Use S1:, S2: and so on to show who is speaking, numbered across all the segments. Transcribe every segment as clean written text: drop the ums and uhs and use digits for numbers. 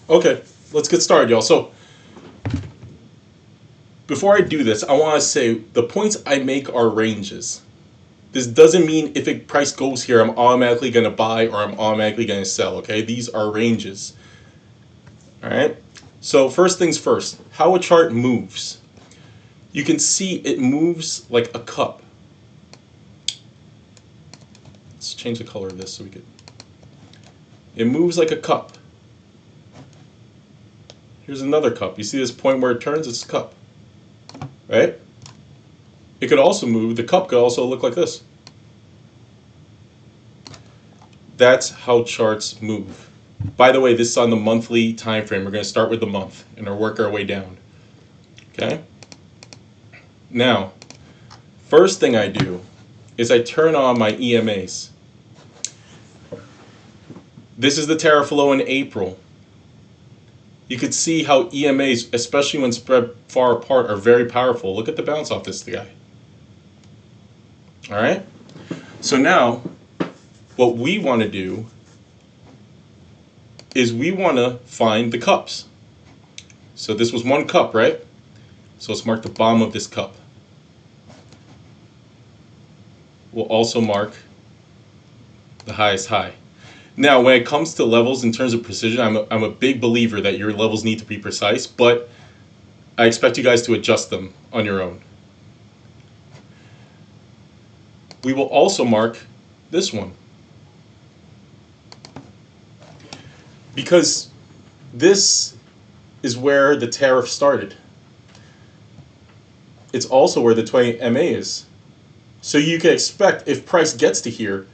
S1: Okay, let's get started, y'all. So before I do this, I want to say the points I make are ranges. This doesn't mean if a price goes here, I'm automatically going to buy or I'm automatically going to sell. Okay, these are ranges. All right. So first things first, how a chart moves. You can see it moves like a cup. Let's change the color of this so we could. It moves like a cup. Here's another cup. You see this point where it turns? It's a cup. Right? It could also move. The cup could also look like this. That's how charts move. By the way, this is on the monthly time frame. We're going to start with the month and work our way down. Okay? Now, first thing I do is I turn on my EMAs. This is the tariff low in April. You could see how EMAs, especially when spread far apart, are very powerful. Look at the bounce off this guy. All right? So now, what we want to do is we want to find the cups. So this was one cup, right? So let's mark the bottom of this cup. We'll also mark the highest high. Now, when it comes to levels in terms of precision, I'm a big believer that your levels need to be precise, but I expect you guys to adjust them on your own. We will also mark this one, because this is where the tariff started. It's also where the 20 MA is. So you can expect if price gets to here,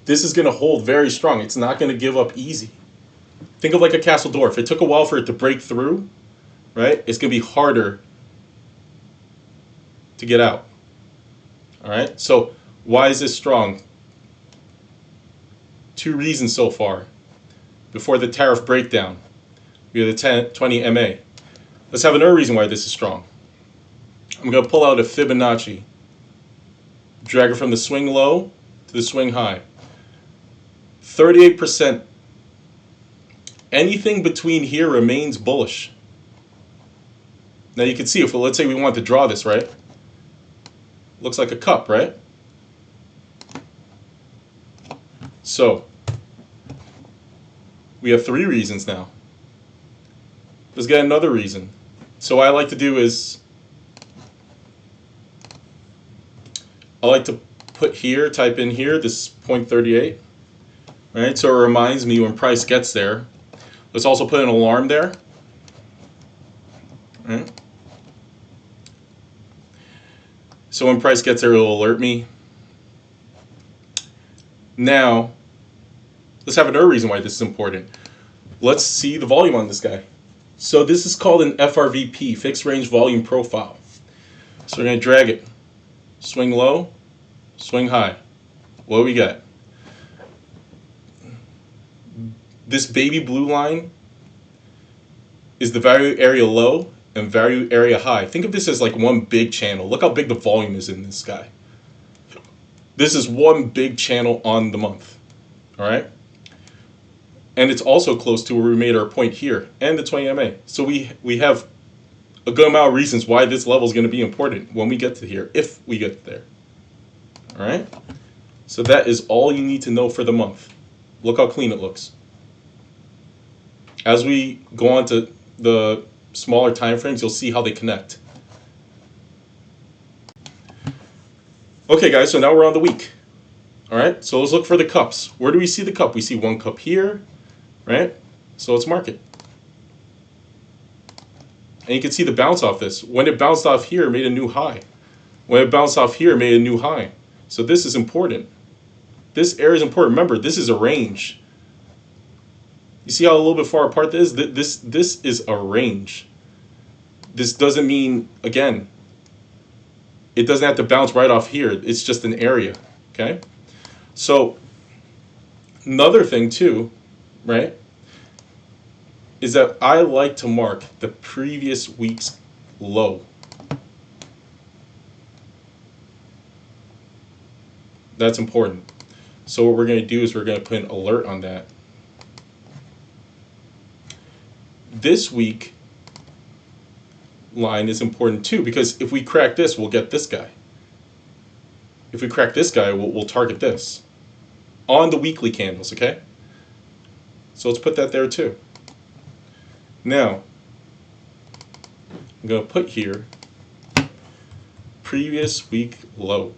S1: this is going to hold very strong. It's not going to give up easy. Think of like a castle door. If it took a while for it to break through, right, it's going to be harder to get out. All right? So why is this strong? Two reasons so far. Before the tariff breakdown, we have the 20 MA. Let's have another reason why this is strong. I'm going to pull out a Fibonacci. Drag it from the swing low to the swing high. 38%. Anything between here remains bullish. Now you can see if, let's say we want to draw this, right? Looks like a cup, right? So, we have three reasons now. Let's get another reason. So what I like to do is, I like to put here, type in here, this is 0.38. Right, so it reminds me when price gets there. Let's also put an alarm there. Right. So when price gets there, it'll alert me. Now, let's have another reason why this is important. Let's see the volume on this guy. So this is called an FRVP, fixed range volume profile. So we're going to drag it. Swing low, swing high. What do we got? This baby blue line is the value area low and value area high. Think of this as like one big channel. Look how big the volume is in this guy. This is one big channel on the month. All right? And it's also close to where we made our point here and the 20 MA. So we have a good amount of reasons why this level is going to be important when we get to here, if we get there. All right? So that is all you need to know for the month. Look how clean it looks. As we go on to the smaller time frames, you'll see how they connect. Okay, guys, so now we're on the week. All right, so let's look for the cups. Where do we see the cup? We see one cup here, right? So let's mark it. And you can see the bounce off this. When it bounced off here, it made a new high. When it bounced off here, it made a new high. So this is important. This area is important. Remember, this is a range. You see how a little bit far apart this is? This is a range. This doesn't mean, again, it doesn't have to bounce right off here. It's just an area, okay? So another thing too, right, is that I like to mark the previous week's low. That's important. So what we're going to do is we're going to put an alert on that. this week line is important too, because if we crack this, we'll get this guy. If we crack this guy, we'll target this on the weekly candles, okay? So let's put that there too. Now, I'm going to put here previous week low.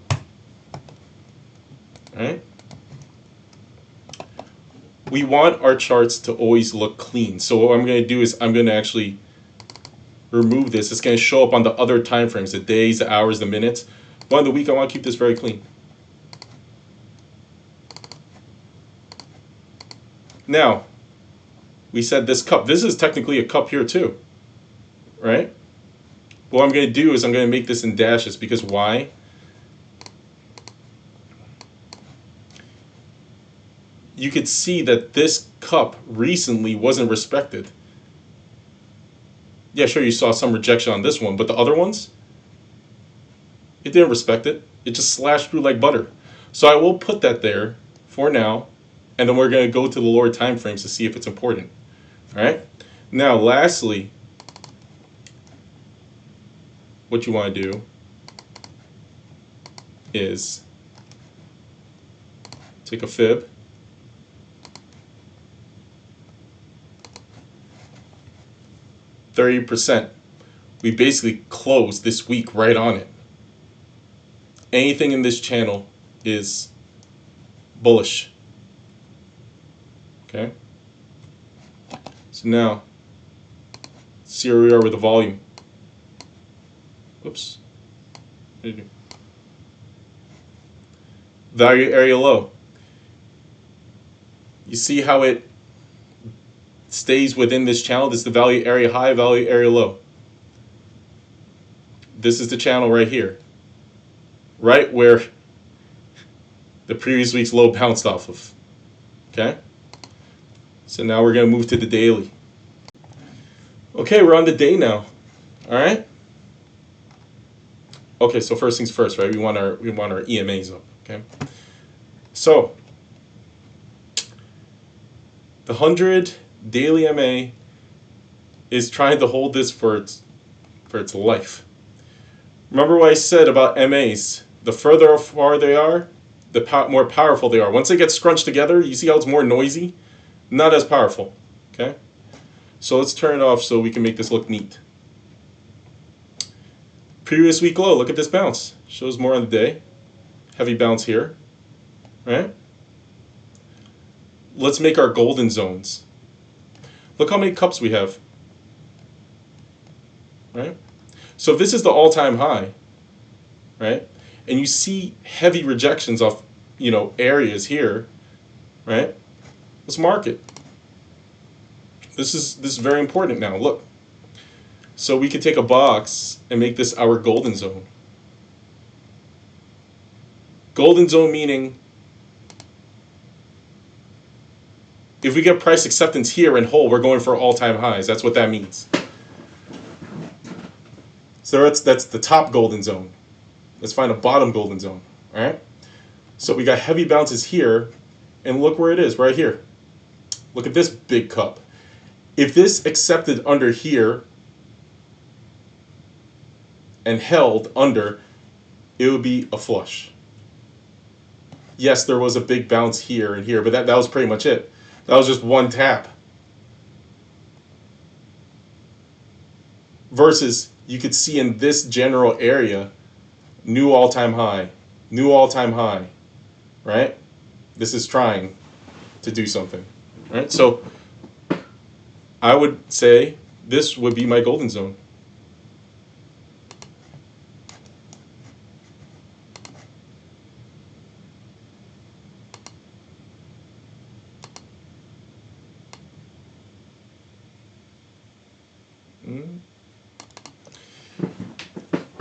S1: All right? We want our charts to always look clean. So what I'm going to do is I'm going to actually remove this. It's going to show up on the other time frames, the days, the hours, the minutes. But on the week, I want to keep this very clean. Now, we said this cup. This is technically a cup here too, right? What I'm going to do is I'm going to make this in dashes, because why? You could see that this cup recently wasn't respected. Yeah, sure, you saw some rejection on this one, but the other ones, it didn't respect it. It just slashed through like butter. So I will put that there for now, and then we're going to go to the lower time frames to see if it's important. All right? Now, lastly, what you want to do is take a fib, %. We basically closed this week right on it. Anything in this channel is bullish. Okay? So now, see where we are with the volume. Oops. What did I do? Value area low. You see how it stays within this channel? This is the value area high, value area low. This is the channel right here. Right where the previous week's low bounced off of. Okay? So now we're going to move to the daily. Okay, we're on the day now. All right? Okay, so first things first, right? We want our EMAs up, okay? So the 100 daily MA is trying to hold this for its life. Remember what I said about MAs? The further apart they are, the more powerful they are. Once they get scrunched together, you see how it's more noisy? Not as powerful, okay? So let's turn it off so we can make this look neat. Previous week low, look at this bounce. Shows more on the day. Heavy bounce here, right? Let's make our golden zones. Look how many cups we have, right? So if this is the all-time high, right? And you see heavy rejections off, areas here, right? Let's mark it. This is very important now. Look. So we could take a box and make this our golden zone. Golden zone meaning if we get price acceptance here and hold, we're going for all-time highs. That's what that means. So that's the top golden zone. Let's find a bottom golden zone. All right? So we got heavy bounces here, and look where it is, right here. Look at this big cup. If this accepted under here and held under, it would be a flush. Yes, there was a big bounce here and here, but that was pretty much it. That was just one tap. Versus, you could see in this general area, new all-time high, new all-time high, right? This is trying to do something, right? So I would say this would be my golden zone.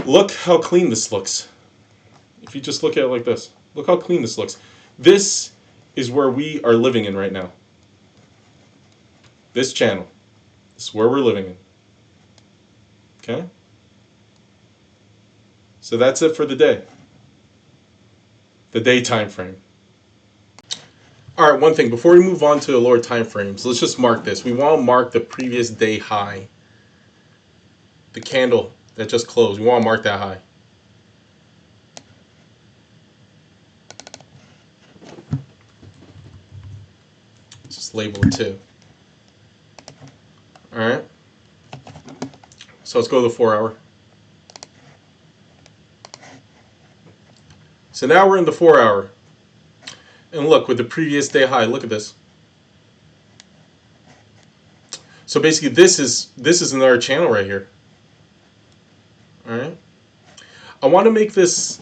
S1: Look how clean this looks. If you just look at it like this, look how clean this looks. This is where we are living in right now. This channel. This is where we're living in. Okay? So that's it for the day. The day time frame. All right, one thing before we move on to the lower time frames, let's just mark this. We want to mark the previous day high. The candle that just closed, we want to mark that high. Just label it 2. All right. So let's go to the 4 hour. So now we're in the 4 hour. And look, with the previous day high, look at this. So basically this is another channel right here. All right. I want to make this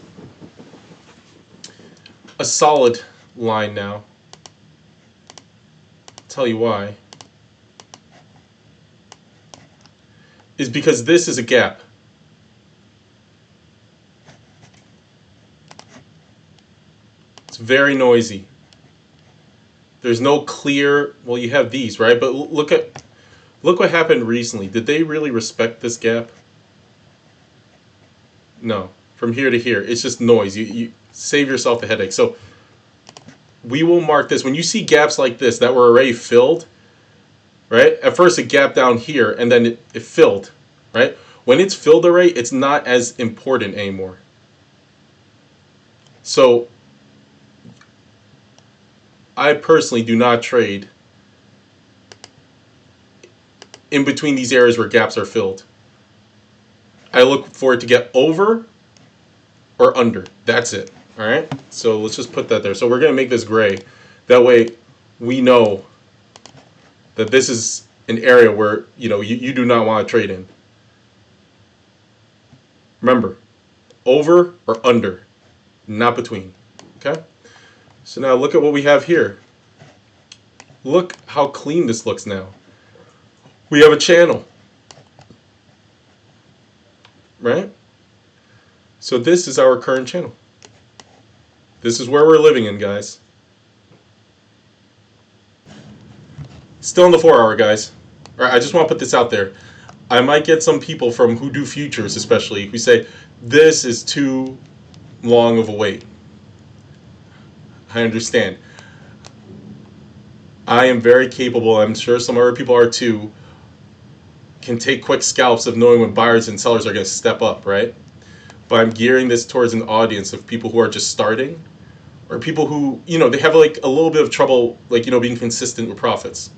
S1: a solid line now. Tell you why. Is because this is a gap. It's very noisy. There's no clear, well, you have these, right? But look what happened recently. Did they really respect this gap? No. From here to here, it's just noise. You save yourself the headache. So we will mark this. When you see gaps like this that were already filled, right? At first it gapped down here and then it filled, right? When it's filled already, it's not as important anymore. So I personally do not trade in between these areas where gaps are filled. I look for it to get over or under. That's it. All right. So let's just put that there. So we're going to make this gray. That way we know that this is an area where, you do not want to trade in. Remember, over or under, not between. Okay. So now look at what we have here. Look how clean this looks now. We have a channel. Right? So this is our current channel. This is where we're living in, guys. Still in the 4 hour, guys. All right, I just want to put this out there. I might get some people from who do futures, especially, who say this is too long of a wait. I understand. I am very capable, I'm sure some other people are too, can take quick scalps of knowing when buyers and sellers are going to step up, right? But I'm gearing this towards an audience of people who are just starting, or people who, they have like a little bit of trouble, being consistent with profits.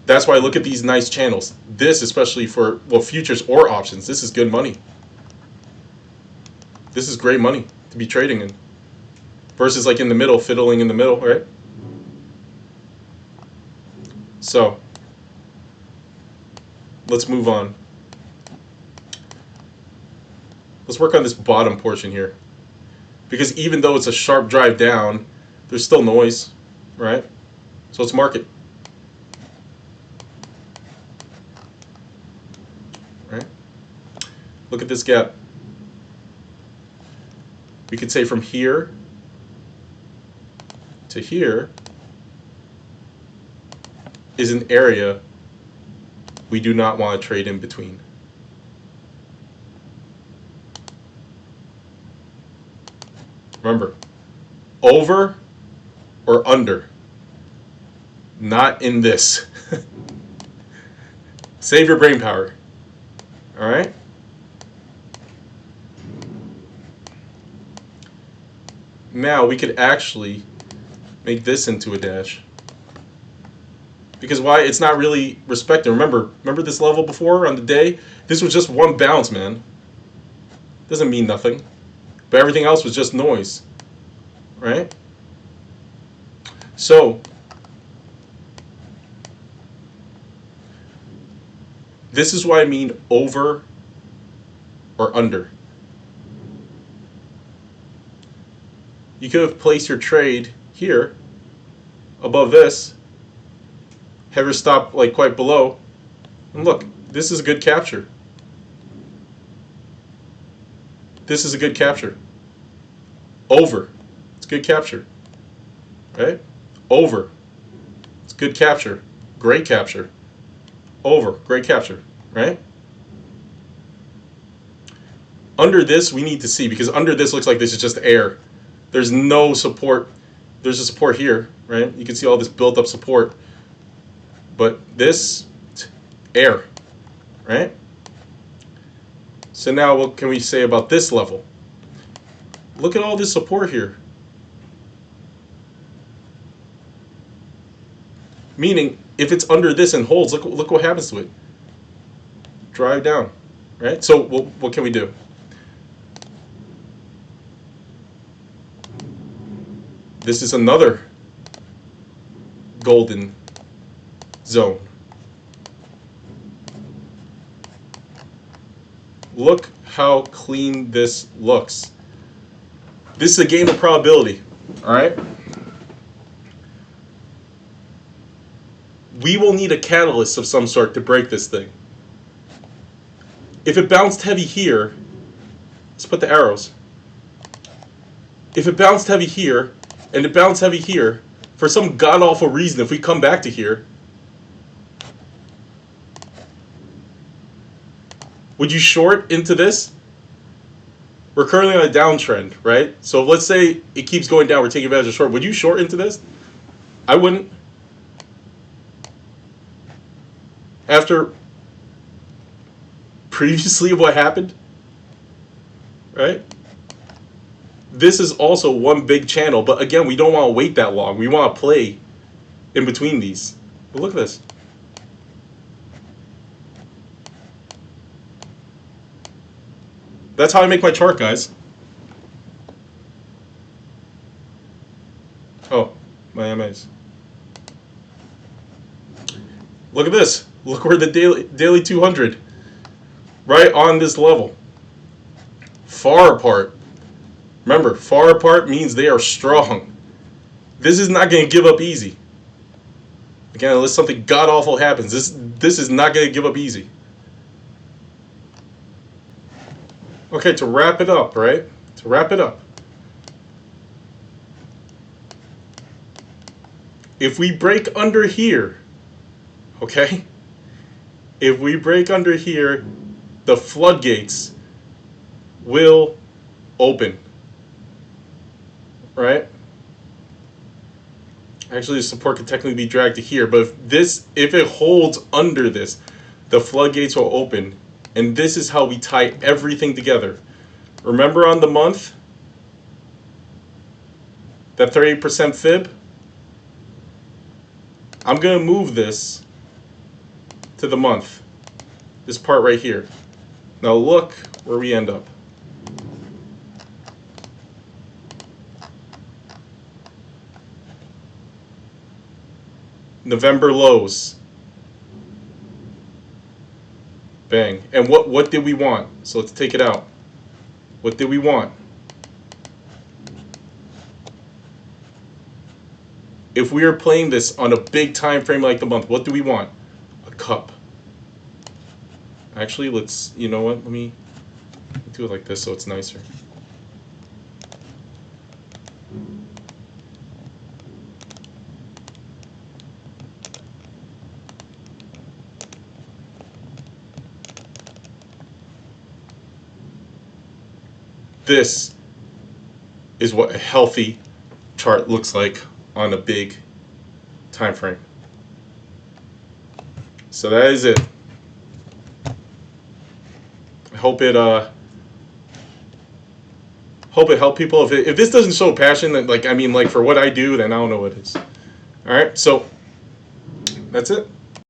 S1: That's why I look at these nice channels. This, especially for, futures or options, this is good money. This is great money to be trading in. Versus like in the middle, fiddling in the middle, right? So, let's move on. Let's work on this bottom portion here. Because even though it's a sharp drive down, there's still noise, right? So let's mark it. Right? Look at this gap. We could say from here to here is an area we do not want to trade in between. Remember, over or under, not in this. Save your brain power. All right? Now we could actually make this into a dash. Because why? It's not really respected. Remember this level before on the day? This was just one bounce, man. Doesn't mean nothing. But everything else was just noise. Right? So, this is why I mean over or under. You could have placed your trade here above this, have your stop like quite below, and look, this is a good capture. This is a good capture. Over, it's good capture, right? Over, it's good capture, great capture. Over, great capture, right? Under this, we need to see, because under this looks like this is just air. There's no support there's a support here, right? You can see all this built up support. But this, air, right? So now what can we say about this level? Look at all this support here. Meaning, if it's under this and holds, look what happens to it. Drive down, right? So what can we do? This is another golden zone. Look how clean this looks. This is a game of probability, all right? We will need a catalyst of some sort to break this thing. If it bounced heavy here, let's put the arrows. If it bounced heavy here, and it bounced heavy here, for some god-awful reason, if we come back to here, would you short into this? We're currently on a downtrend, right? So let's say it keeps going down, we're taking advantage of short. Would you short into this? I wouldn't. After previously what happened, right? This is also one big channel, but again, we don't want to wait that long. We want to play in between these. But look at this. That's how I make my chart, guys. Oh, my MAs. Look at this. Look where the daily 200, right on this level. Far apart. Remember, far apart means they are strong. This is not going to give up easy. Again, unless something god-awful happens, this is not going to give up easy. Okay, to wrap it up, right? To wrap it up. If we break under here, okay? If we break under here, the floodgates will open. Right? Actually, the support could technically be dragged to here, but if it holds under this, the floodgates will open, and this is how we tie everything together. Remember on the month, that 38% fib? I'm going to move this to the month, this part right here. Now look where we end up. November lows. Bang. And what did we want? So let's take it out. What did we want? If we are playing this on a big time frame like the month, what do we want? A cup. Actually, let's, you know what? Let me do it like this so it's nicer. This is what a healthy chart looks like on a big time frame. So that is it. I hope it helped people. If this doesn't show passion, then like for what I do, then I don't know what it is. All right, so that's it.